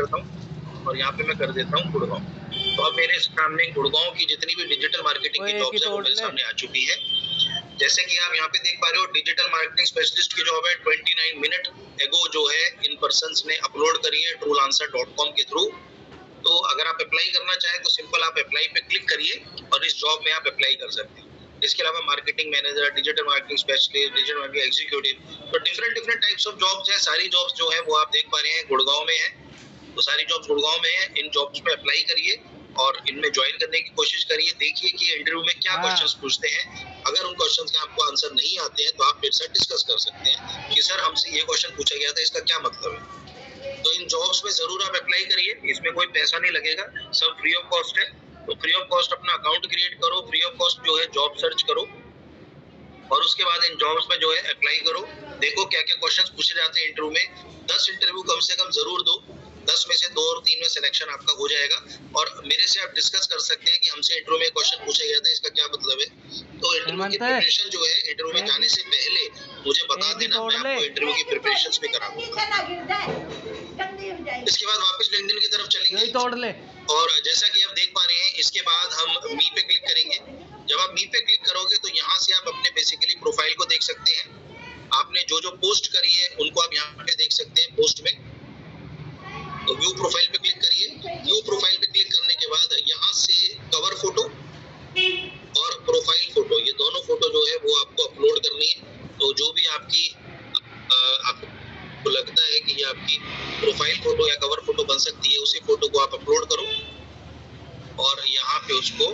करता हूँ और यहाँ पे मैं कर देता हूँ गुड़गांव। तो अब मेरे सामने गुड़गांव की जितनी भी डिजिटल मार्केटिंग की जॉब्स है वो मेरे सामने आ चुकी है। जैसे कि आप यहाँ पे देख पा रहे हो, डिजिटल मार्केटिंग स्पेशलिस्ट की जॉब है 29 मिनट एगो जो है इन पर्सन्स ने अपलोड करी है trueanswer.com के थ्रू। तो अगर आप अप्लाई करना चाहें तो सिंपल आप अप्लाई पे क्लिक करिए और इस जॉब में आप अप्लाई कर सकते हैं। इसके अलावा marketing manager, digital marketing specialist, digital marketing executive, तो डिफरेंट टाइप्स ऑफ जॉब्स है। सारी जॉब्स जो है वो आप देख पा रहे हैं गुड़गांव में है। तो सारी जॉब्स गुड़गांव में है। इन जॉब्स पे अप्लाई करिए और इनमें ज्वाइन करने की कोशिश करिए। देखिए कि इंटरव्यू में क्या क्वेश्चंस पूछते हैं। अगर उन क्वेश्चंस के आपको आंसर नहीं आते हैं तो आप मेरे साथ डिस्कस कर सकते हैं कि सर हमसे ये क्वेश्चन पूछा गया था, इसका क्या मतलब है। तो इन जॉब्स में जरूर आप अप्लाई करिए। इसमें कोई पैसा नहीं लगेगा, सब फ्री ऑफ कॉस्ट है। तो फ्री ऑफ कॉस्ट अपना अकाउंट क्रिएट करो, फ्री ऑफ कॉस्ट जो है जॉब सर्च करो और उसके बाद इन जॉब्स में जो है अप्लाई करो। देखो क्या क्या क्वेश्चंस पूछे जाते हैं इंटरव्यू में। 10 इंटरव्यू कम से कम जरूर दो। 10 में से 2 और 3 में सिलेक्शन आपका हो जाएगा और मेरे से आप डिस्कस कर सकते हैं कि हमसे इंटरव्यू में क्वेश्चन पूछा गया था, इसका क्या मतलब है। तो इंटरव्यू की प्रिपरेशन जो है इंटरव्यू में जाने से पहले मुझे बता देना, मैं आपको इंटरव्यू की प्रिपरेशंस भी करा दूंगा। इसके बाद वापस लिंक्डइन की तरफ चलेंगे और जैसा कि आप देख पा रहे हैं इसके बाद हम मी पे क्लिक करेंगे। जब आप मी पे क्लिक करोगे तो यहाँ से आप अपने बेसिकली प्रोफाइल को देख सकते हैं। आपने जो जो पोस्ट करी है उनको आप यहाँ पे देख सकते हैं पोस्ट में। तो व्यू प्रोफाइल पे क्लिक करिए। व्यू प्रोफाइल पे क्लिक करने के बाद यहाँ से कवर फोटो और प्रोफाइल फोटो, ये दोनों फोटो जो है वो आपको अपलोड करनी है। तो जो भी आपकी आपको लगता है कि ये आपकी प्रोफाइल फोटो या कवर फोटो बन सकती है, उसी फोटो को आप अपलोड करो और यहाँ पे उसको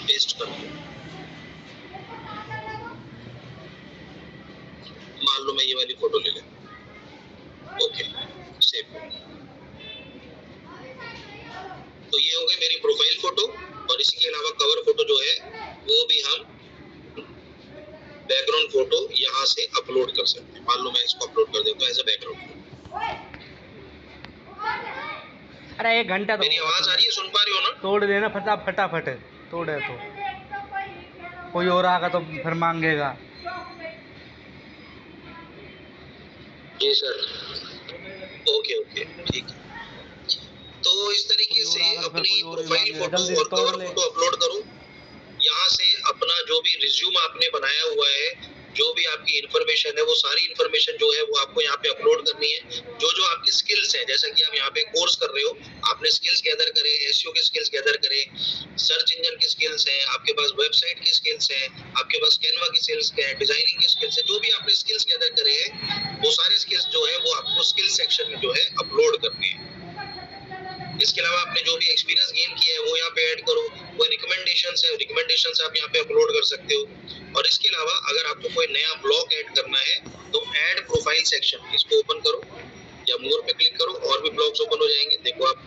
पेस्ट करो। मान लो मैं ये वाली फोटो ले लेता हूं। Okay, save. तो ये हो गई मेरी प्रोफाइल फोटो और इसके अलावा कवर फोटो जो है वो भी हम बैकग्राउंड फोटो यहाँ से अपलोड कर सकते हैं। मान लो मैं इसको अपलोड कर देता हूँ एज अ बैकग्राउंड। अरे 1 घंटा तो मेरी आवाज आ रही है, सुन पा रही हो ना? तोड़ देना फटाफट तोड़े तो कोई और आगा तो फिर मांगेगा। जी सर, ओके ठीक है। तो इस तरीके से अपनी प्रोफाइल फोटो और कवर फोटो अपलोड करो। यहाँ से अपना जो भी रिज्यूम आपने बनाया हुआ है, जो भी आपकी इन्फॉर्मेशन है, वो सारी इन्फॉर्मेशन जो है वो आपको यहाँ पे अपलोड करनी है। जो जो आपकी स्किल्स है, जैसा कि आप यहाँ पे कोर्स कर रहे हो, आपने स्किल्स गैदर करे, एसईओ के स्किल्स गैदर करे, सर्च इंजन की स्किल्स हैं, आपके पास वेबसाइट की स्किल्स हैं, आपके पास कैनवा की स्किल्स है, डिजाइनिंग की स्किल्स है, जो भी आपने स्किल्स गैदर करे हैं वो सारे स्किल्स जो है वो आपको स्किल सेक्शन में जो है अपलोड करने हैं। इसके अलावा आपने जो भी एक्सपीरियंस गेन किया है वो यहाँ पे ऐड करो। कोई रिकमेंडेशंस है, रिकमेंडेशंस आप यहाँ पे अपलोड कर सकते हो। और इसके अलावा अगर आपको कोई नया ब्लॉग ऐड करना है तो ऐड प्रोफाइल सेक्शन, इसको ओपन करो या मोर पे क्लिक करो और भी ब्लॉग्स ओपन हो जाएंगे। देखो आप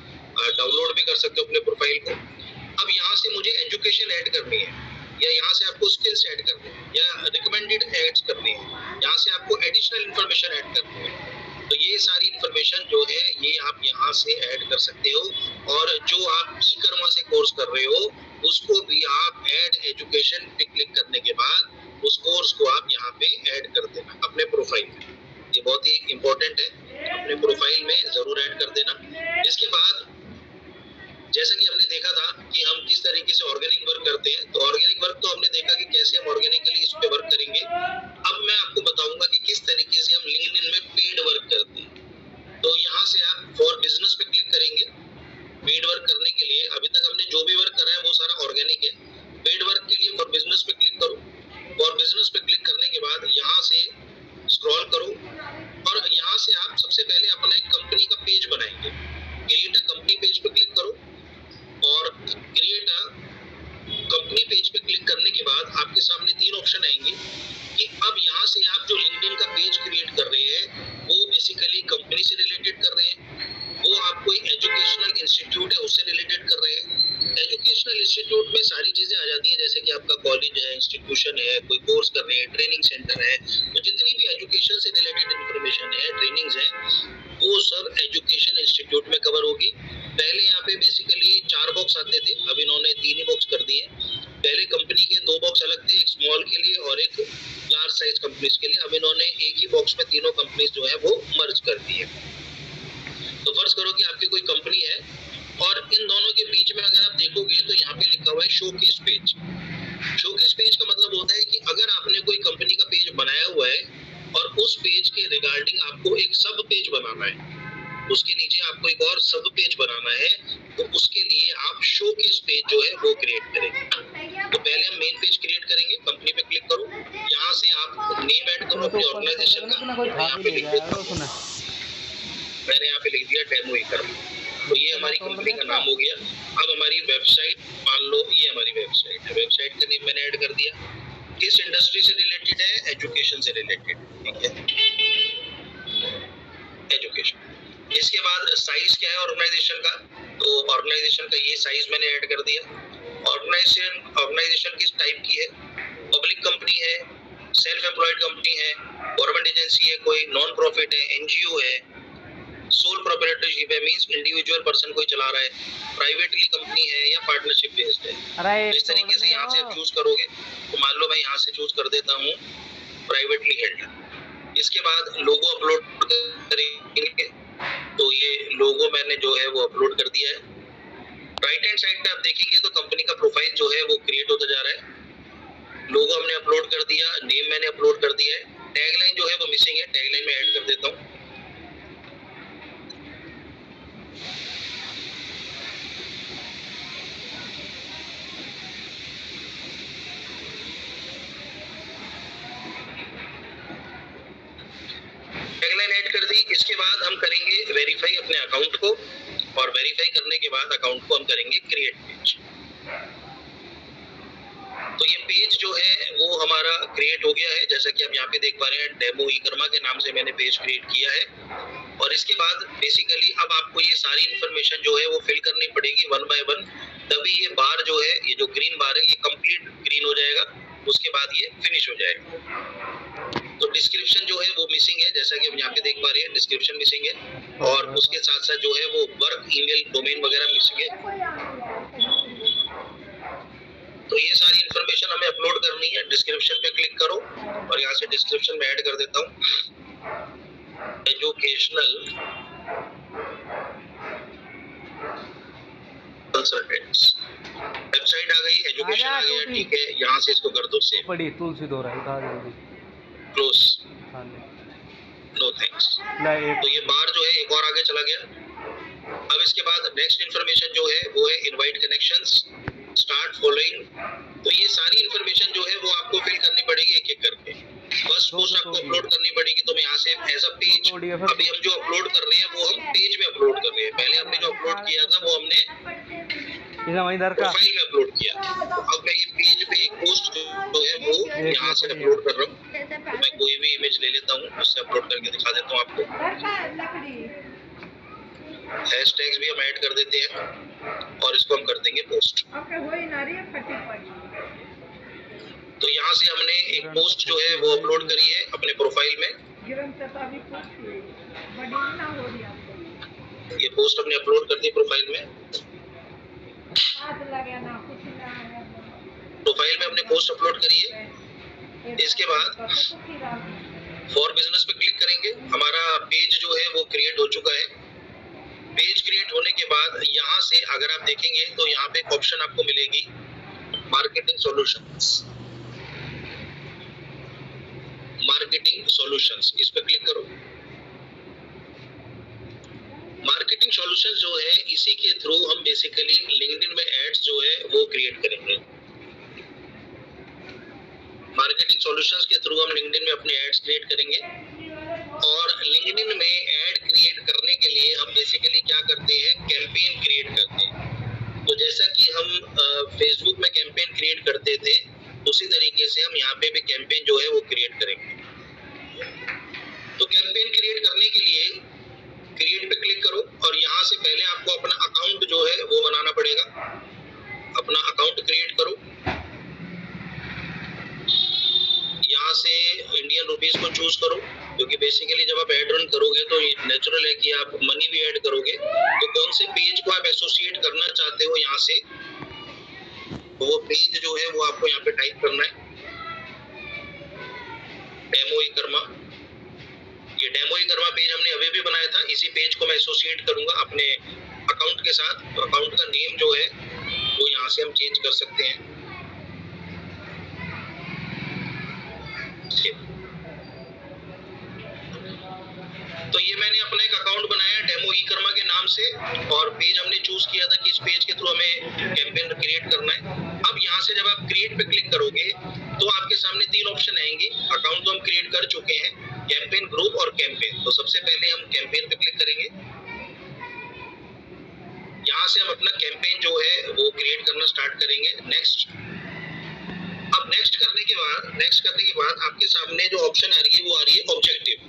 डाउनलोड भी कर सकते हो अपने प्रोफाइल को। अब यहाँ से मुझे एजुकेशन ऐड करनी है या यहाँ से आपको स्किल्स ऐड करनी है या रिकमेंडेड एड्स करनी है, यहाँ से आपको एडिशनल इन्फॉर्मेशन ऐड करनी है। तो ये सारी इन्फॉर्मेशन जो है ये आप यहाँ से ऐड कर सकते हो। और जो आप ई कर्मा से कोर्स कर रहे हो उसको भी आप ऐड एजुकेशन पे क्लिक करने के बाद उस कोर्स को आप यहाँ पे ऐड कर देना अपने प्रोफाइल में। ये बहुत ही इंपॉर्टेंट है, अपने प्रोफाइल में जरूर ऐड कर देना। इसके बाद जैसा कि हमने देखा था कि हम किस तरीके से ऑर्गेनिक वर्क करते हैं, तो ऑर्गेनिक वर्क तो हमने देखा कि कैसे हम ऑर्गेनिकली इस पे वर्क करेंगे। अब मैं आपको बताऊंगा कि किस तरीके से हम लिंक्डइन में पेड वर्क करते हैं। तो यहाँ से आप फॉर बिजनेस पे क्लिक करेंगे। पेड वर्क करने के लिए अभी तक हमने जो भी वर्क करा है वो सारा ऑर्गेनिक है। पेड वर्क के लिए फॉर बिजनेस पे क्लिक करो। फॉर बिजनेस पे क्लिक करने के बाद यहाँ से स्क्रॉल करो और यहाँ से आप सबसे पहले अपना एक कंपनी का पेज बनाएंगे। क्रिएट अ कंपनी पेज पे क्लिक करो और क्रिएट अ कंपनी पेज पे क्लिक करने के बाद आपके सामने 3 ऑप्शन आएंगे कि अब यहाँ से आप जो लिंक्डइन का पेज क्रिएट कर रहे हैं वो बेसिकली कंपनी से रिलेटेड कर रहे हैं, वो आप कोई एजुकेशनल इंस्टीट्यूट है उससे रिलेटेड कर रहे हैं। एजुकेशनल इंस्टीट्यूट में सारी चीजें आ जाती हैं, जैसे कि आपका कॉलेज है, इंस्टीट्यूशन है, कोई कोर्स कर रहे हैं, ट्रेनिंग सेंटर है, तो जितनी भी एजुकेशन से रिलेटेड इंफॉर्मेशन है, ट्रेनिंग्स है, वो सब एजुकेशन इंस्टीट्यूट में कवर होगी। पहले यहाँ पे बेसिकली 4 बॉक्स आते थे, अब इन्होंने 3 ही बॉक्स कर दिए। पहले कंपनी के 2 बॉक्स अलग थे, एक स्मॉल के लिए और एक लार्ज साइज कंपनीज के लिए। अब इन्होंने एक ही बॉक्स में तीनों कंपनीज जो है वो मर्ज कर दी है। सपोज करो कि आपकी कोई कंपनी है और इन दोनों के बीच में अगर आप देखोगे तो यहाँ पे लिखा हुआ है शोकेस पेज। शोकेस पेज का मतलब होता है कि अगर आपने कोई कंपनी का पेज बनाया हुआ है और उस पेज के रिगार्डिंग आपको एक सब पेज बनाना है, उसके नीचे आपको एक और सब पेज बनाना है, तो उसके लिए आप शोकेस पेज जो है वो क्रिएट करेंगे। तो पहले हम मेन पेज क्रिएट करेंगे, कंपनी पे क्लिक करो, यहाँ से आप नेम ऐड करो अपने ऑर्गेनाइजेशन का, यहाँ पे लिख देता मैंने यहाँ पे लिख दिया डेमो ई-कर्मा। तो ये हमारी कंपनी का नाम हो गया। अब हमारी वेबसाइट मान लो ये हमारी वेबसाइट है, वेबसाइट का नेम मैंने ऐड कर दिया। किस इंडस्ट्री से रिलेटेड है? एजुकेशन से रिलेटेड, ठीक है, एजुकेशन। इसके बाद साइज क्या है ऑर्गेनाइजेशन का? तो ऑर्गेनाइजेशन का ये साइज मैंने ऐड कर दिया। ऑर्गेनाइजेशन किस टाइप की है? पब्लिक कंपनी है, सेल्फ एम्प्लॉयड कंपनी है, गवर्नमेंट एजेंसी है, कोई नॉन प्रॉफिट है, एनजीओ है, सोल प्रोप्राइटरशिप है, मींस इंडिविजुअल पर्सन कोई चला रहा है, प्राइवेटली कंपनी है या पार्टनरशिप बेस्ड है। तो इस तरीके से यहाँ से आप चूज करोगे। तो मान लो मैं यहाँ से चूज कर देता हूँ प्राइवेटली हेल्ड। इसके बाद लोगो अपलोड करेंगे, तो ये लोगो मैंने जो है वो अपलोड कर दिया है। राइट हैंड साइड पे आप देखेंगे तो कंपनी का प्रोफाइल जो है वो क्रिएट होता जा रहा है। लोगो हमने अपलोड कर दिया, नेम मैंने अपलोड कर दिया है। टैगलाइन जो है वो मिसिंग है, टैगलाइन में ऐड कर देता हूँ। टैगलाइन ऐड कर दी। इसके बाद हम करेंगे वेरीफाई अपने अकाउंट को, और वेरीफाई करने के बाद अकाउंट को हम करेंगे क्रिएट पेज। तो ये पेज जो है वो हमारा क्रिएट हो गया है, जैसा कि आप यहाँ पे देख पा रहे हैं, डेमो ई-कर्मा के नाम से मैंने पेज क्रिएट किया है। और इसके बाद बेसिकली अब आपको ये सारी इंफॉर्मेशन जो है वो फिल करनी पड़ेगी वन बाय वन, तभी ये बार जो है, ये जो ग्रीन बार है, ये कंप्लीट ग्रीन हो जाएगा, उसके बाद ये फिनिश हो जाएगा। तो डिस्क्रिप्शन जो है वो मिसिंग है, जैसा कि हम यहाँ पे देख पा रहे हैं, डिस्क्रिप्शन मिसिंग है, और उसके साथ साथ जो है वो वर्क ईमेल डोमेन वगैरह मिसिंग है। तो ये सारी इंफॉर्मेशन हमें अपलोड करनी है। डिस्क्रिप्शन पे क्लिक करो और यहाँ से डिस्क्रिप्शन में ऐड कर देता हूँ एजुकेशनल कंसल्टेंट्स। वेबसाइट आ गई, एजुकेशन आ गया, ठीक है, यहाँ से इसको कर दो सेव। पड़ी तुलसी दो रहा है, उठा जल्दी क्लोज, नो थैंक्स। तो ये बार जो है एक और आगे चला गया। अब इसके बाद नेक्स्ट इंफॉर्मेशन जो है वो है इनवाइट कनेक्शंस, स्टार्ट फॉलोइंग। तो ये सारी इंफॉर्मेशन जो है वो आपको फिल करनी पड़ेगी एक एक करके। फर्स्ट पोस्ट आपको अपलोड करनी पड़ेगी, तो मैं यहाँ से एज अ पेज, अभी हम जो अपलोड कर रहे हैं वो हम पेज में अपलोड कर रहे हैं। पहले हमने जो अपलोड किया था वो हमने प्रोफाइल में अपलोड किया। अब मैं ये पेज पे एक पोस्ट जो है वो यहाँ से अपलोड कर रहा हूँ। तो मैं कोई भी इमेज ले लेता हूँ, उससे अपलोड करके दिखा देता हूँ आपको। हैशटैग्स भी हम ऐड कर देते हैं और इसको हम कर देंगे पोस्ट। तो यहाँ से हमने एक पोस्ट जो है वो अपलोड करी है अपने प्रोफाइल में। ये पोस्ट हमने अपलोड कर दी प्रोफाइल में। प्रोफाइल में हमने पोस्ट अपलोड करी है। इसके बाद फॉर बिजनेस पे क्लिक करेंगे। हमारा पेज जो है वो क्रिएट हो चुका है। पेज क्रिएट होने के बाद यहाँ से अगर आप देखेंगे तो यहाँ पे एक ऑप्शन आपको मिलेगी मार्केटिंग सॉल्यूशंस। मार्केटिंग सॉल्यूशंस, इस पे क्लिक करो। मार्केटिंग सॉल्यूशंस जो है इसी के थ्रू हम बेसिकली लिंक्डइन में एड्स जो है वो क्रिएट करेंगे। मार्केटिंग सॉल्यूशंस के थ्रू हम लिंक्डइन में अपने एड्स क्रिएट करेंगे। और लिंक्डइन में ऐड क्रिएट करने के लिए हम बेसिकली क्या करते हैं, कैंपेन क्रिएट करते हैं। तो जैसा कि हम फेसबुक में कैंपेन क्रिएट करते थे, उसी तरीके से हम यहाँ पे भी कैंपेन जो है वो क्रिएट करेंगे। तो कैंपेन क्रिएट करने के लिए क्रिएट पे क्लिक करो और यहाँ से पहले आपको अपना अकाउंट जो है वो बनाना पड़ेगा। अपना अकाउंट क्रिएट करो। यहाँ से इंडियन रुपीस को चूज करो, क्योंकि बेसिकली जब आप ऐड रन करोगे तो नेचुरल है कि आप मनी भी ऐड करोगे। तो कौन से पेज को आप एसोसिएट करना चाहते हो यहाँ से, तो वो पेज जो है वो आपको यहाँ पे टाइप करना है, डेमो ई-कर्मा। ये डेमो ई कर्मा पेज हमने अभी भी बनाया था, इसी पेज को मैं एसोसिएट करूंगा अपने अकाउंट के साथ। तो अकाउंट का नेम जो है वो यहाँ से हम चेंज कर सकते हैं। तो ये मैंने अपना एक अकाउंट बनाया डेमो ई कर्मा के नाम से, और पेज हमने चूज किया था कि इस पेज के थ्रू हमें कैंपेन क्रिएट करना है। अब यहाँ से जब आप क्रिएट पे क्लिक करोगे तो आपके सामने 3 ऑप्शन आएंगे। अकाउंट तो हम क्रिएट कर चुके हैं, कैंपेन, ग्रुप और कैंपेन। तो सबसे पहले हम कैंपेन पे क्लिक करेंगे। यहाँ से हम अपना कैंपेन जो है वो क्रिएट करना स्टार्ट करेंगे। नेक्स्ट। अब नेक्स्ट करने के बाद आपके सामने जो ऑप्शन आ रही है वो आ रही है ऑब्जेक्टिव।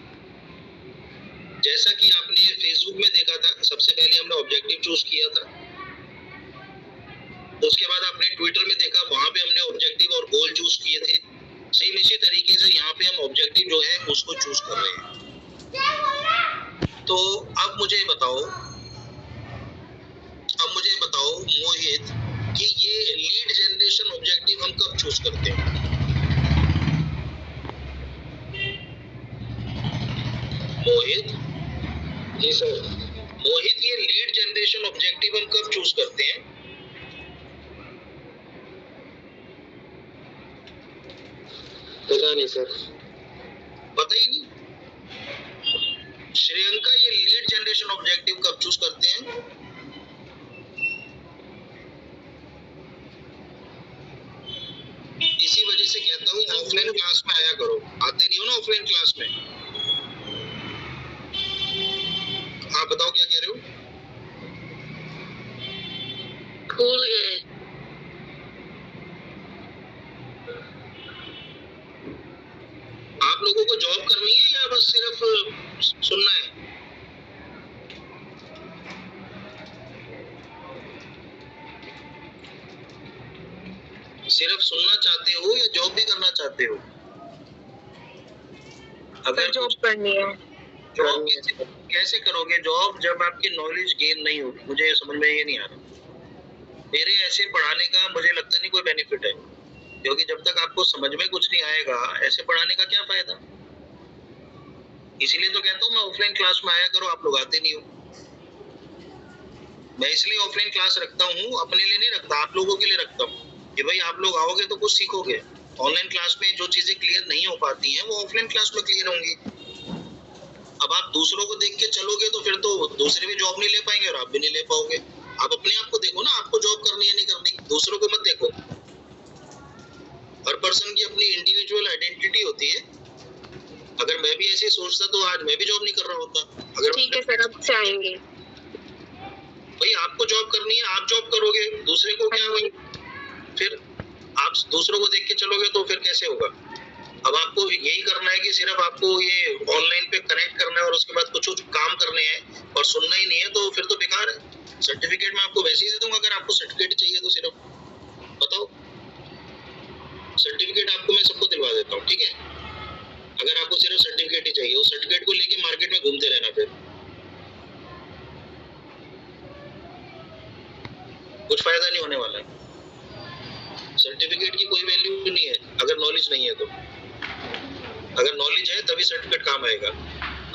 जैसा कि आपने फेसबुक में देखा था, सबसे पहले हमने ऑब्जेक्टिव चूज किया था। उसके बाद आपने ट्विटर में देखा, वहां पे हमने ऑब्जेक्टिव और गोल चूज किए थे। सेम इसी तरीके से यहाँ पे हम ऑब्जेक्टिव जो है उसको चूज कर रहे हैं। तो अब मुझे बताओ मोहित कि ये लीड जनरेशन ऑब्जेक्टिव हम कब चूज करते हैं? मोहित जी सर। मोहित, ये लीड जनरेशन ऑब्जेक्टिव हम कब चूज करते हैं? पता नहीं सर। पता ही नहीं। श्रेयंका, ये लीड जनरेशन ऑब्जेक्टिव कब चूज करते हैं? इसी वजह से कहता हूँ ऑफलाइन क्लास में आया करो। आते नहीं हो ना ऑफलाइन क्लास में? आप बताओ क्या कह रहे हो? भूल गए। आप लोगों को जॉब करनी है या बस सिर्फ सुनना है? सिर्फ सुनना चाहते हो या जॉब भी करना चाहते हो? अगर जॉब करनी है। जॉब कैसे करोगे जॉब जब आपकी नॉलेज गेन नहीं होगी? मुझे समझ में ये नहीं आ रहा। मेरे ऐसे पढ़ाने का मुझे लगता नहीं कोई बेनिफिट है, क्योंकि जब तक आपको समझ में कुछ नहीं आएगा ऐसे पढ़ाने का क्या फायदा। इसीलिए तो कहता हूँ मैं ऑफलाइन क्लास में आया करो। आप लोग आते नहीं हो। मैं इसलिए ऑफलाइन क्लास रखता हूँ, अपने लिए नहीं रखता, आप लोगों के लिए रखता हूँ कि भाई आप लोग आओगे तो कुछ सीखोगे। ऑनलाइन क्लास में जो चीजें क्लियर नहीं हो पाती हैं वो ऑफलाइन क्लास में क्लियर होंगी। अब आप दूसरों को देख के चलोगे तो फिर तो दूसरे भी जॉब नहीं ले पाएंगे और आप भी नहीं ले पाओगे। आप अपने आप को देखो ना, आपको जॉब करनी है नहीं करनी, दूसरों को मत देखो। हर पर्सन की अपनी इंडिविजुअल आइडेंटिटी होती है। अगर मैं भी ऐसे सोचता तो आज मैं भी जॉब नहीं कर रहा होता। अगर ठीक है सर, अब चाहेंगे। भाई आपको जॉब करनी है, आप जॉब करोगे, दूसरे को क्या होगी? फिर आप दूसरों को देख के चलोगे तो फिर कैसे होगा? अब आपको यही करना है कि सिर्फ आपको ये ऑनलाइन पे कनेक्ट करना है और उसके बाद कुछ काम करने हैं और सुनना ही नहीं है, तो फिर तो बेकार है। सर्टिफिकेट मैं आपको वैसे ही दे दूंगा। अगर आपको सर्टिफिकेट चाहिए तो सिर्फ बताओ, सर्टिफिकेट आपको मैं सबको दिलवा देता हूँ, ठीक है? अगर आपको सिर्फ सर्टिफिकेट ही चाहिए, उस सर्टिफिकेट को लेके मार्केट में घूमते रहना, फिर कुछ फायदा नहीं होने वाला है। सर्टिफिकेट की कोई वैल्यू नहीं है अगर नॉलेज नहीं है तो। अगर नॉलेज है तभी सर्टिफिकेट काम आएगा,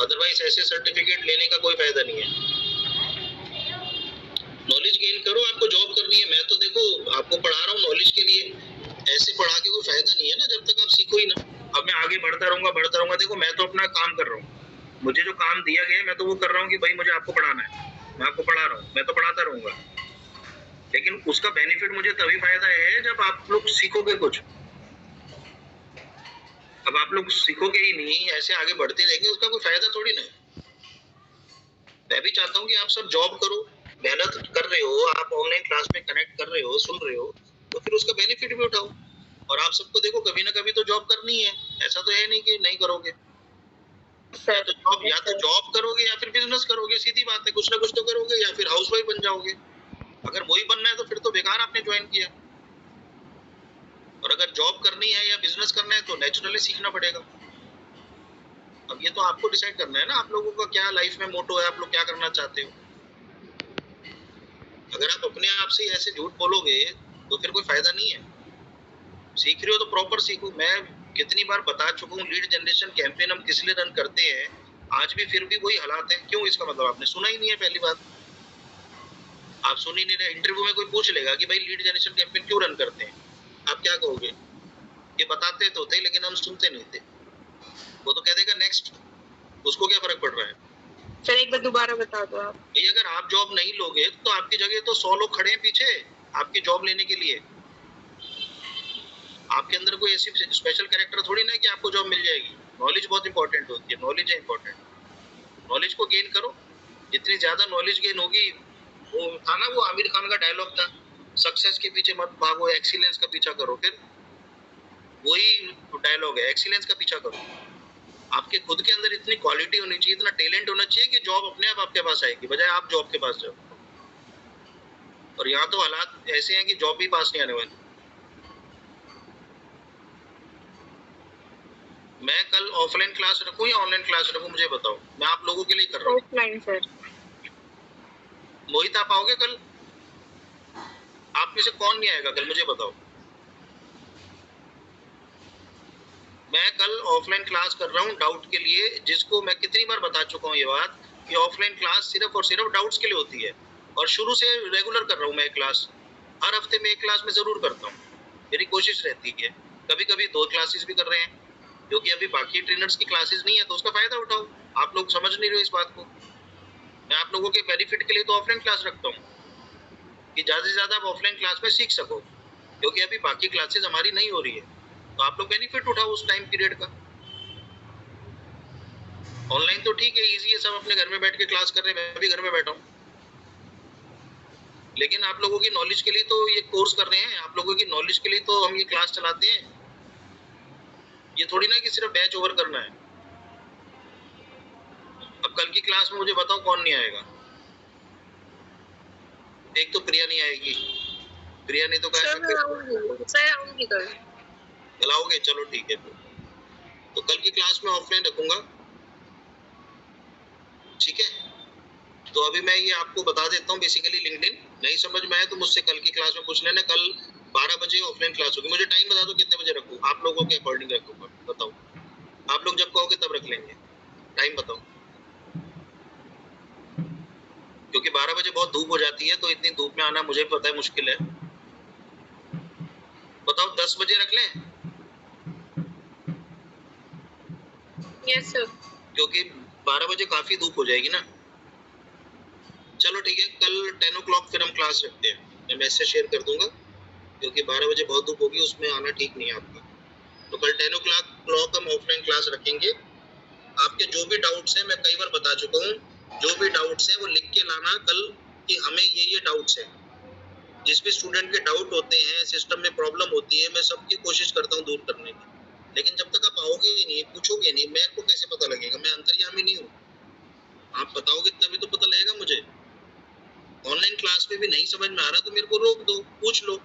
अदरवाइज ऐसे सर्टिफिकेट लेने का कोई फायदा नहीं है। नॉलेज गेन करो, आपको जॉब करनी है। मैं तो देखो आपको पढ़ा रहा हूँ नॉलेज के लिए, ऐसे पढ़ा के कोई फायदा नहीं है ना जब तक आप सीखो ही ना। अब मैं आगे बढ़ता रहूंगा। देखो मैं तो अपना काम कर रहा हूँ, मुझे जो काम दिया गया है मैं तो वो कर रहा हूँ कि भाई मुझे आपको पढ़ाना है, मैं आपको पढ़ा रहा हूँ, मैं तो पढ़ाता रहूंगा। लेकिन उसका बेनिफिट मुझे तभी फायदा है जब आप लोग सीखोगे कुछ। अब आप लोग सीखोगे ही नहीं, ऐसे आगे बढ़ते रहेंगे, उसका कोई फायदा थोड़ी ना है। मैं भी चाहता हूँ कि आप सब जॉब करो, मेहनत कर रहे हो, आप ऑनलाइन क्लास में कनेक्ट कर रहे हो, सुन रहे हो, तो फिर उसका बेनिफिट भी उठाओ। और आप सबको देखो कभी ना कभी तो जॉब करनी है, ऐसा तो है नहीं कि नहीं करोगे। या तो जॉब करोगे या फिर बिजनेस करोगे, सीधी बात है। कुछ ना कुछ तो करोगे, या फिर हाउसवाइफ बन जाओगे। अगर वही बनना है तो फिर तो बेकार आपने ज्वाइन किया। और अगर जॉब करनी है या बिजनेस करना है तो नेचुरली सीखना पड़ेगा। अब ये तो आपको डिसाइड करना है ना, आप लोगों का क्या लाइफ में मोटो है, आप लोग क्या करना चाहते हो। अगर आप अपने आप से ऐसे झूठ बोलोगे तो फिर कोई फायदा नहीं है। सीख रहे हो तो प्रॉपर सीखो। मैं कितनी बार बता चुका हूँ, लीड जनरेशन कैंपेन हम किस लिए रन करते हैं, आज भी फिर भी वही हालात है। क्यों? इसका मतलब आपने सुना ही नहीं है। पहली बात, आप सुन ही नहीं रहे। इंटरव्यू में कोई पूछ लेगा कि भाई लीड जनरेशन कैंपेन क्यों रन करते हैं, आप क्या कहोगे? ये बताते तो थे लेकिन हम सुनते नहीं थे। वो तो कह देगा नेक्स्ट, उसको क्या फर्क पड़ रहा है? सर एक बार दोबारा बता दो आप। भाई अगर आप जॉब नहीं लोगे तो आपकी जगह तो 100 लोग खड़े हैं पीछे आपकी जॉब लेने के लिए। आपके अंदर कोई ऐसी स्पेशल कैरेक्टर थोड़ी ना कि आपको जॉब मिल जाएगी। नॉलेज बहुत इंपॉर्टेंट होती है, नॉलेज है इंपॉर्टेंट। नॉलेज को गेन करो, जितनी ज्यादा नॉलेज गेन होगी। वो था ना, वो आमिर खान का डायलॉग था, सक्सेस के पीछे मत भागो, एक्सीलेंस का पीछा करो। फिर वही डायलॉग है, एक्सीलेंस का पीछा करो। आपके खुद के अंदर इतनी क्वालिटी होनी चाहिए, इतना टैलेंट होना चाहिए कि जॉब अपने आप आपके पास आएगी, बजाय आप जॉब के पास जाओ। और यहाँ तो हालात ऐसे हैं कि जॉब भी पास नहीं आने वाली। मैं कल ऑफलाइन क्लास रखूं या ऑनलाइन क्लास रखूं, मुझे बताओ। मैं आप लोगों के लिए कर रहा हूँ। Offline sir. मोहित आप आओगे कल? आप में से कौन नहीं आएगा कल, मुझे बताओ। मैं कल ऑफलाइन क्लास कर रहा हूँ डाउट के लिए, जिसको मैं कितनी बार बता चुका हूँ ये बात कि ऑफलाइन क्लास सिर्फ और सिर्फ डाउट्स के लिए होती है। और शुरू से रेगुलर कर रहा हूँ मैं क्लास, हर हफ्ते में एक क्लास में जरूर करता हूँ। मेरी कोशिश रहती है। कभी कभी 2 क्लासेस भी कर रहे हैं, क्योंकि अभी बाकी ट्रेनर्स की क्लासेस नहीं है, तो उसका फायदा उठाओ। आप लोग समझ नहीं रहे इस बात को। मैं आप लोगों के बेनिफिट के लिए तो ऑफलाइन क्लास रखता हूँ कि ज्यादा से ज्यादा आप ऑफलाइन क्लास में सीख सको, क्योंकि अभी बाकी क्लासेस हमारी नहीं हो रही है। तो आप लोग बेनिफिट उठाओ उस टाइम पीरियड का। ऑनलाइन तो ठीक है, इजी है, सब अपने घर में बैठ के क्लास कर रहे हैं, मैं भी घर में बैठा हूँ। लेकिन आप लोगों की नॉलेज के लिए तो ये कोर्स कर रहे हैं, आप लोगों की नॉलेज के लिए तो हम ये क्लास चलाते हैं। ये थोड़ी ना कि सिर्फ बैच ओवर करना है। अब कल की क्लास में मुझे बताओ कौन नहीं आएगा? एक तो प्रिया नहीं आएगी। प्रिया नहीं तो सर आऊंगी कल। कल आओगे? चलो ठीक है। तो कल की क्लास में ऑफलाइन रखूंगा, ठीक है? तो अभी मैं ये आपको बता देता हूँ बेसिकली लिंक्डइन। नहीं समझ में आए तो मुझसे कल की क्लास में पूछ लेना। कल 12 बजे ऑफलाइन क्लास होगी। मुझे टाइम बता दो कितने बजे रखूँ, आप लोगों के अकॉर्डिंग रखूंगा। बताओ, आप लोग जब कहोगे तब रख लेंगे। टाइम बताओ, क्योंकि 12 बजे बहुत धूप हो जाती है, तो इतनी धूप में आना मुझे पता है मुश्किल है। बताओ 10 बजे रख लें? Yes sir. क्योंकि 12 बजे काफी धूप हो जाएगी ना। चलो ठीक है, कल 10 o'clock फिर हम क्लास रखते हैं। मैं मैसेज शेयर कर दूंगा, क्योंकि 12 बजे बहुत धूप होगी, उसमें आना ठीक नहीं है आपका। तो कल 10 o'clock हम ऑफलाइन क्लास रखेंगे। आपके जो भी डाउट्स हैं, मैं कई बार बता चुका हूँ, जो भी डाउट्स हैं वो लिख के लाना कल कि हमें ये डाउट्स हैं। जिस भी स्टूडेंट के डाउट होते हैं, सिस्टम में प्रॉब्लम होती है, मैं सबकी कोशिश करता हूँ दूर करने की। लेकिन जब तक आप आओगे ही नहीं, पूछोगे नहीं, मेरे को कैसे पता लगेगा? मैं अंतर्यामी नहीं हूँ। आप बताओगे तभी तो पता लगेगा मुझे। ऑनलाइन क्लास में भी नहीं समझ में आ रहा तो मेरे को रोक दो, पूछ लो।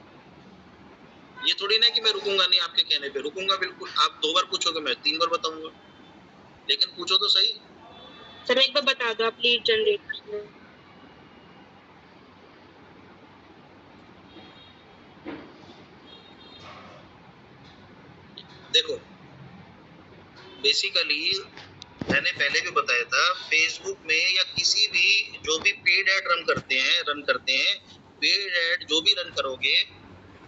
ये थोड़ी ना कि मैं रुकूंगा नहीं, आपके कहने पे रुकूंगा बिल्कुल। आप 2 बार पूछोगे, मैं 3 बार बताऊंगा, लेकिन पूछो तो सही। सर एक बार बता दो आप लीड जनरेटर। देखो, बेसिकली मैंने पहले भी बताया था, फेसबुक में या किसी भी जो भी पेड ऐड रन करते हैं, पेड ऐड जो भी रन करोगे,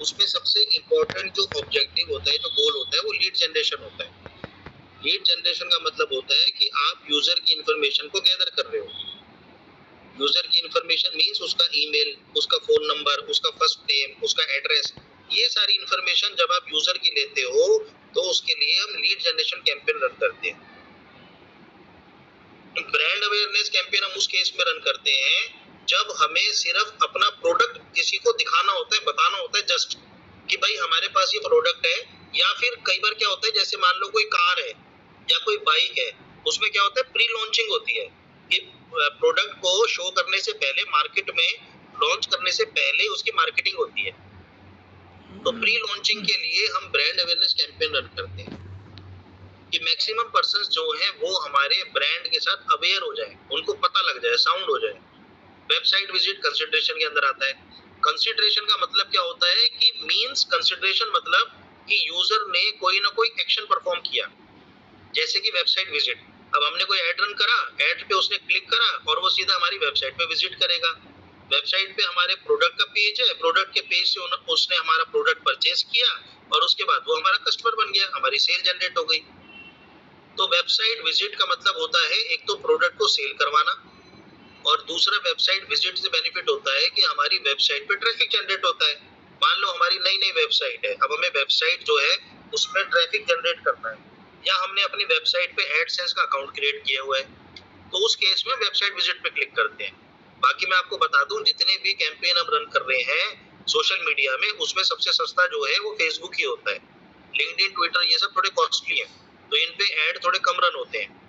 उसमें सबसे इम्पोर्टेंट जो ऑब्जेक्टिव होता है, जो गोल होता है, वो लीड जनरेशन होता है। लीड जनरेशन का मतलब होता है कि आप यूजर की इंफॉर्मेशन को गैदर कर रहे हो। यूजर की इंफॉर्मेशन मींस उसका ईमेल, उसका फोन नंबर, उसका फर्स्ट नेम, उसका एड्रेस, ये सारी इंफॉर्मेशन जब आप यूजर की लेते हो तो उसके लिए हम लीड जनरेशन कैंपेन रन करते हैं। ब्रांड अवेयरनेस कैंपेन हम उस केस में रन करते हैं जब हमें सिर्फ अपना प्रोडक्ट किसी को दिखाना होता है, बताना होता है जस्ट कि भाई हमारे पास ये प्रोडक्ट है। या फिर कई बार क्या होता है, जैसे मान लो कोई कार है या कोई बाइक है, उसमें क्या होता है, प्री लॉन्चिंग होती है कि प्रोडक्ट को शो करने से पहले, मार्केट में लॉन्च करने से पहले उसकी मार्केटिंग होती है। तो प्री लॉन्चिंग के लिए हम ब्रांड अवेयरनेस कैंपेन रन करते हैं कि मैक्सिमम पर्सन्स जो हैं वो हमारे ब्रांड के साथ अवेयर हो जाए, उनको पता लग जाए, साउंड हो जाए। वेबसाइट विजिट कंसिडरेशन के अंदर आता है। कंसिडरेशन का मतलब क्या होता है कि मींस कंसिडरेशन मतलब कि यूजर ने कोई ना कोई एक्शन परफॉर्म किया, जैसे कि वेबसाइट विजिट। अब हमने कोई ऐड रन करा, ऐड पे उसने क्लिक करा और वो सीधा हमारी वेबसाइट पे विजिट करेगा। वेबसाइट पे हमारे प्रोडक्ट का पेज है, प्रोडक्ट के पेज से उसने हमारा प्रोडक्ट परचेज किया और उसके बाद वो हमारा कस्टमर बन गया, हमारी सेल जनरेट हो गई। तो वेबसाइट विजिट का मतलब होता है एक तो प्रोडक्ट को सेल करवाना, और दूसरा वेबसाइट विजिट से बेनिफिट होता है कि हमारी वेबसाइट पे ट्रैफिक जनरेट होता है। मान लो हमारी नई नई वेबसाइट है, अब हमें वेबसाइट जो है उसमें ट्रैफिक जनरेट करना है, या हमने अपनी वेबसाइट पे एडसेंस का अकाउंट क्रिएट किया हुआ है, तो उस केस में वेबसाइट विजिट पे क्लिक करते हैं। बाकी मैं आपको बता दूं, जितने भी कैंपेन हम रन कर रहे हैं सोशल मीडिया में, उसमें सबसे सस्ता जो है वो फेसबुक ही होता है। लिंक्डइन, ट्विटर ये सब थोड़े कॉस्टली हैं, तो इन पे ऐड थोड़े कम रन होते हैं।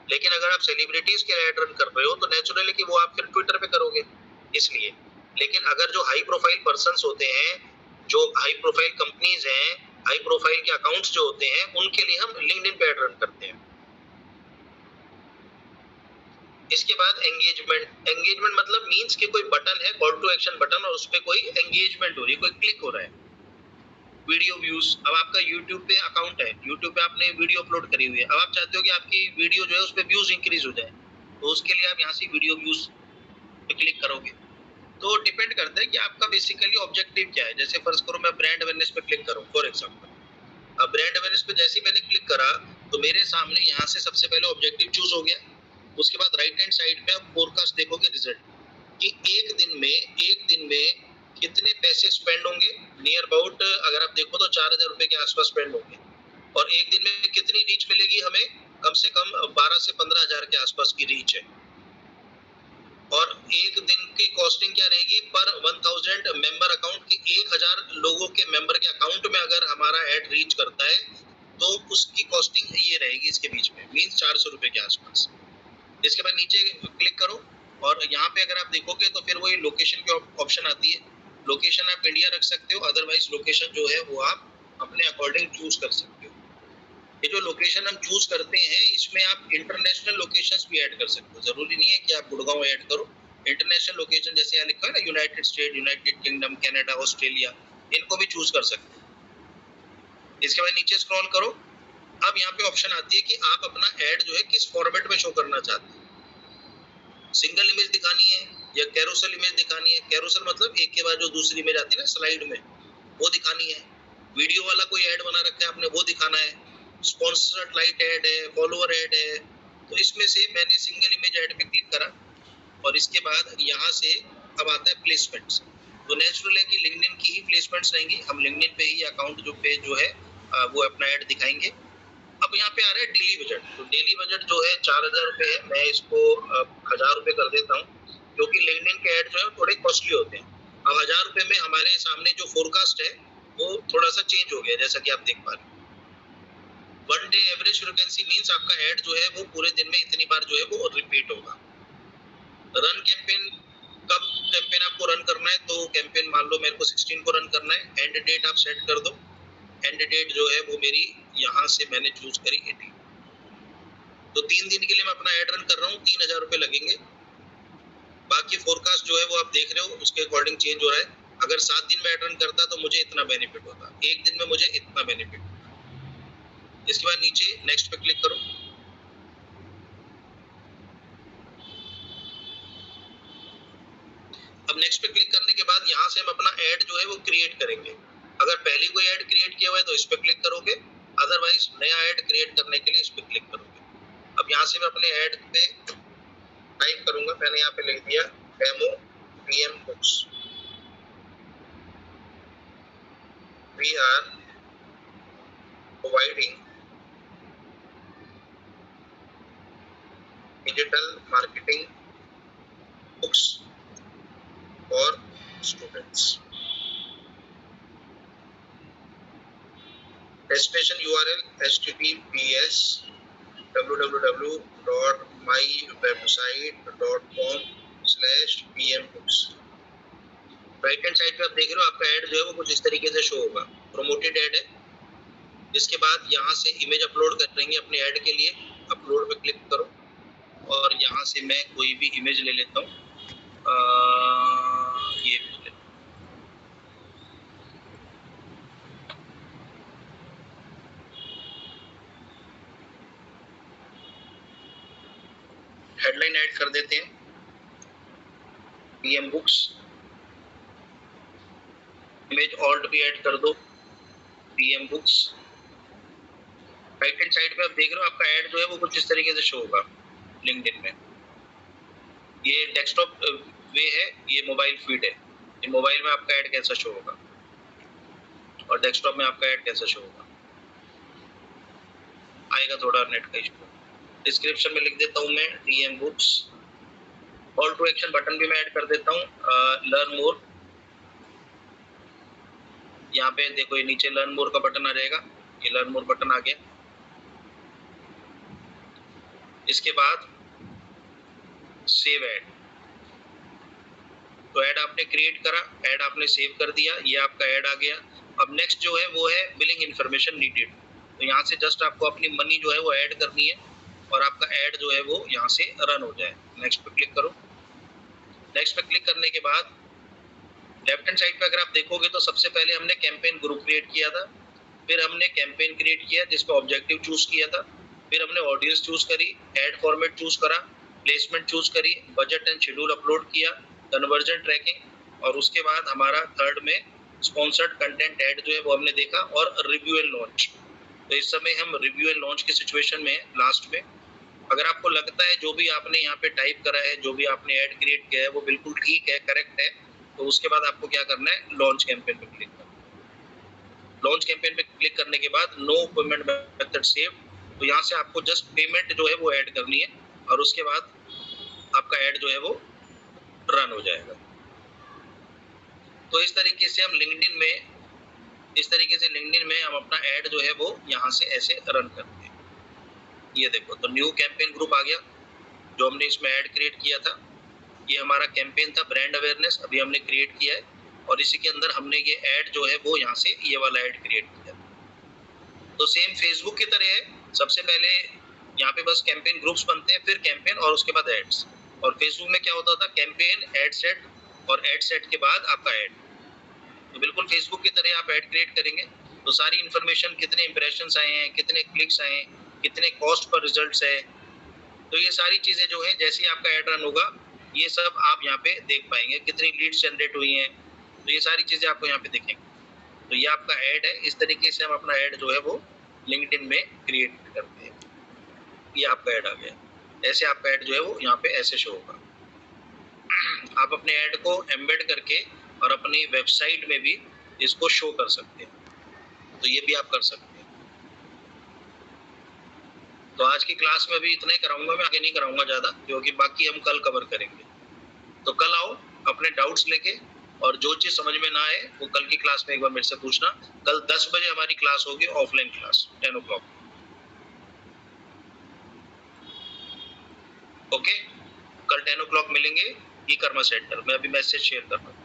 लेकिन अगर आप सेलिब्रिटीज के ऐड रन कर रहे हो तो नेचुरली कि वो आप फिर ट्विटर पे करोगे, इसलिए। लेकिन अगर जो हाई प्रोफाइल पर्सन्स होते हैं, जो हाई प्रोफाइल कंपनीज हैं, हाई प्रोफाइल के अकाउंट्स जो होते हैं, उनके लिए हम लिंक्डइन पे ऐड रन करते हैं। इसके बाद एंगेजमेंट। एंगेजमेंट मतलब मींस कि कोई बटन है, कॉल टू एक्शन बटन, और उस पर कोई एंगेजमेंट हो रही है, कोई क्लिक हो रहा है। वीडियो व्यूज, अब आपका यूट्यूब पे अकाउंट है, यूट्यूब पे आपने वीडियो अपलोड करी हुई है, अब आप चाहते हो कि आपकी वीडियो जो है उस पर व्यूज इंक्रीज हो जाए, तो उसके लिए आप यहाँ से वीडियो व्यूज पे क्लिक करोगे। तो डिपेंड करता है कि आपका बेसिकली ऑब्जेक्टिव क्या है। जैसे फर्ज करो मैं ब्रांड अवेयरनेस पे क्लिक करूँ फॉर एग्जाम्पल, अब ब्रांड अवेयरनेस पे जैसे ही मैंने क्लिक करा तो मेरे सामने यहाँ से सबसे पहले ऑब्जेक्टिव चूज हो गया। उसके बाद राइट हैंड साइड पे आप फोरकास्ट देखोगे रिजल्ट, कि एक दिन में कितने पैसे स्पेंड होंगे। नियर अबाउट अगर आप देखो तो 4,000 रुपए के आसपास स्पेंड होंगे, और एक दिन में कितनी रीच मिलेगी हमें, कम से कम 12 से 15,000 के आसपास की रीच है। और एक दिन की कॉस्टिंग क्या रहेगी, पर 1000 मेंबर अकाउंट की 1000 लोगों के मेंबर के अकाउंट में अगर हमारा ऐड रीच करता है तो उसकी कॉस्टिंग ये रहेगी इसके बीच में, मींस 400 रुपए के आसपास। इसके बाद नीचे क्लिक करो और यहाँ पे अगर आप देखोगे तो फिर वही लोकेशन की ऑप्शन आती है। लोकेशन आप इंडिया रख सकते हो, अदरवाइज लोकेशन जो है वो आप अपने अकॉर्डिंग चूज कर सकते हो। ये जो लोकेशन हम चूज करते हैं इसमें आप इंटरनेशनल लोकेशंस भी ऐड कर सकते हो, जरूरी नहीं है कि आप गुड़गांव ऐड करो। इंटरनेशनल लोकेशन जैसे यहाँ लिखा है ना, United state, United kingdom, Canada, Australia, इनको भी चूज कर सकते हो। इसके बाद नीचे स्क्रॉल करो, अब यहाँ पे ऑप्शन आती है कि आप अपना ऐड जो है किस फॉर्मेट में शो करना चाहते हैं। सिंगल इमेज दिखानी है या कैरोसेल इमेज दिखानी है। कैरोसेल मतलब एक के बाद जो दूसरी इमेज आती है ना स्लाइड में, वो दिखानी है। वीडियो वाला कोई ऐड बना रखा है आपने, वो दिखाना है। स्पॉन्सर्ड लाइट ऐड है, फॉलोअर ऐड है। तो इसमें से मैंने सिंगल इमेज ऐड पे क्लिक करा और इसके बाद यहाँ से अब आता है प्लेसमेंट्स। तो नेचुरल है कि लिंक्डइन की ही प्लेसमेंट्स रहेंगी, हम लिंक्डइन पे ही अकाउंट जो पेज जो है वो अपना ऐड दिखाएंगे। अब यहाँ पे आ रहा है डेली बजट। तो डेली बजट जो है 4,000 रुपए है, मैं इसको 1,000 रुपए कर देता हूँ, क्योंकि लिंक्डइन के ऐड जो है थोड़े कॉस्टली होते हैं। अब 1,000 रुपए में हमारे सामने जो फोरकास्ट है वो थोड़ा सा चेंज हो गया, जैसा कि आप देख पा रहे हैं। 1 डे एवरेज फ्रीक्वेंसी मींस आपका ऐड जो है वो पूरे दिन में इतनी बार जो है वो रिपीट होगा। रन कैंपेन, कब कैंपेन आपको रन करना है, तो कैंपेन मान लो मेरे को 16 को रन करना है, एंड डेट आप सेट कर दो। एंड डेट जो है वो मेरी यहाँ से मैंने चूज करी 18। तो 3 दिन के लिए मैं अपना ऐड रन कर रहा हूँ, 3,000 रुपए लगेंगे। बाकी फोरकास्ट जो है वो आप देख रहे हो, उसके अकॉर्डिंग चेंज हो रहा है। अगर 7 दिन में ऐड रन करता तो मुझे इतना बेनिफिट होता, एक दिन में मुझे इतना बेनिफिट। इसके बाद नीचे नेक्स्ट पे क्लिक करो। अब नेक्स्ट पे क्लिक करने के बाद यहाँ से हम अपना ऐड जो है वो क्रिएट करेंगे। अगर पहले कोई ऐड क्रिएट किया हुआ है तो इस पे क्लिक करोगे, अदरवाइज नया ऐड क्रिएट करने के लिए इस पे क्लिक करोगे। अब यहाँ से मैं अपने ऐड पे टाइप करूंगा, मैंने यहाँ पे लिख दिया demo PM books. We are providing digital marketing books for students. Destination URL https www.mywebsite.com/pmbooks। Right hand side पे आप देख रहे हो आपका ऐड जो है वो कुछ इस तरीके से शो होगा, प्रोमोटेड ऐड है। इसके बाद यहाँ से इमेज अपलोड करेंगे अपने ऐड के लिए, अपलोड पे क्लिक करो और यहाँ से मैं कोई भी इमेज ले लेता हूँ, ये ले। हेडलाइन ऐड कर देते हैं, पीएम बुक्स। इमेज ऑल्ट भी ऐड कर दो, PM books. Right hand side पे आप देख रहे हो आपका ऐड जो है वो कुछ इस तरीके से शो होगा लिंक्डइन में। ये डेस्कटॉप वे है, ये मोबाइल फीड है। ये मोबाइल में आपका ऐड कैसा शो होगा और डेस्कटॉप में आपका ऐड कैसा शो होगा, आएगा थोड़ा नेट का इशू। डिस्क्रिप्शन में लिख देता हूँ मैं PM books. Call to action button भी मैं ऐड कर देता हूँ, लर्न मोर। यहाँ पे देखो ये नीचे लर्न मोर का बटन आ जाएगा, ये लर्न मोर बटन आ गया। इसके बाद सेव ऐड। तो ऐड आपने क्रिएट करा, ऐड आपने सेव कर दिया, ये आपका ऐड आ गया। अब नेक्स्ट जो है वो है बिलिंग इन्फॉर्मेशन नीडेड। तो यहाँ से जस्ट आपको अपनी मनी जो है वो ऐड करनी है और आपका ऐड जो है वो यहाँ से रन हो जाए। नेक्स्ट पे क्लिक करो। नेक्स्ट पे क्लिक करने के बाद लेफ्ट हैंड साइड पे अगर आप देखोगे तो सबसे पहले हमने कैंपेन ग्रुप क्रिएट किया था, फिर हमने कैंपेन क्रिएट किया जिसका ऑब्जेक्टिव चूज किया था, फिर हमने ऑडियंस चूज करी, ऐड फॉर्मेट चूज करा, प्लेसमेंट चूज करी, बजट एंड शेड्यूल अपलोड किया, कन्वर्जन ट्रैकिंग, और उसके बाद हमारा थर्ड में स्पॉन्सर्ड कंटेंट ऐड जो है वो हमने देखा, और रिव्यू एंड लॉन्च। तो इस समय हम रिव्यू एंड लॉन्च की सिचुएशन में लास्ट में। अगर आपको लगता है जो भी आपने यहाँ पे टाइप करा है, जो भी आपने ऐड क्रिएट किया है वो बिल्कुल ठीक है, करेक्ट है, तो उसके बाद आपको क्या करना है, लॉन्च कैंपेन पे क्लिक करना। लॉन्च कैंपेन पे क्लिक करने के बाद नो पेमेंट मेथड सेव, तो यहाँ से आपको जस्ट पेमेंट जो है वो ऐड करनी है और उसके बाद आपका ऐड जो है वो रन हो जाएगा। तो इस तरीके से हम लिंक्डइन में हम अपना ऐड जो है वो यहाँ से ऐसे रन करते हैं। ये देखो, तो न्यू कैंपेन ग्रुप आ गया जो हमने इसमें ऐड क्रिएट किया था। ये हमारा कैंपेन था ब्रांड अवेयरनेस, अभी हमने क्रिएट किया है और इसी के अंदर हमने ये ऐड जो है वो यहाँ से ये वाला ऐड क्रिएट किया। तो सेम फेसबुक की तरह है, सबसे पहले यहाँ पे बस कैंपेन ग्रुप्स बनते हैं, फिर कैंपेन और उसके बाद एड्स। और फेसबुक में क्या होता था, कैंपेन, एड सेट और एड सेट के बाद आपका ऐड। तो बिल्कुल फेसबुक की तरह आप ऐड क्रिएट करेंगे तो सारी इन्फॉर्मेशन, कितने इंप्रेशंस आए हैं, कितने क्लिक्स आए हैं, कितने कॉस्ट पर रिजल्ट्स है, तो ये सारी चीजें जो है जैसे ही आपका ऐड रन होगा ये सब आप यहाँ पे देख पाएंगे, कितनी लीड्स जनरेट हुई हैं, तो ये सारी चीजें आपको यहाँ पे दिखेंगी। तो ये आपका ऐड है, इस तरीके से हम अपना ऐड जो है वो लिंक्डइन में क्रिएट करते हैं। ये आपका ऐड आ गया, ऐसे आपका ऐड जो है वो यहाँ पे ऐसे शो होगा। आप अपने ऐड को एम्बेड करके और अपनी वेबसाइट में भी इसको शो कर सकते हैं, तो ये भी आप कर सकते हैं। तो आज की क्लास में भी इतना ही कराऊंगा, मैं आगे नहीं कराऊंगा ज़्यादा, क्योंकि बाकी हम कल कवर करेंगे। तो कल आओ अपने डाउट्स लेके, और जो चीज़ समझ में ना आए वो कल की क्लास में एक बार मेरे से पूछना। कल 10 बजे हमारी क्लास होगी, ऑफलाइन क्लास 10 o'clock। ओके, कल 10 o'clock मिलेंगे ई कर्मा सेंटर में। अभी मैसेज शेयर कर रहा हूँ।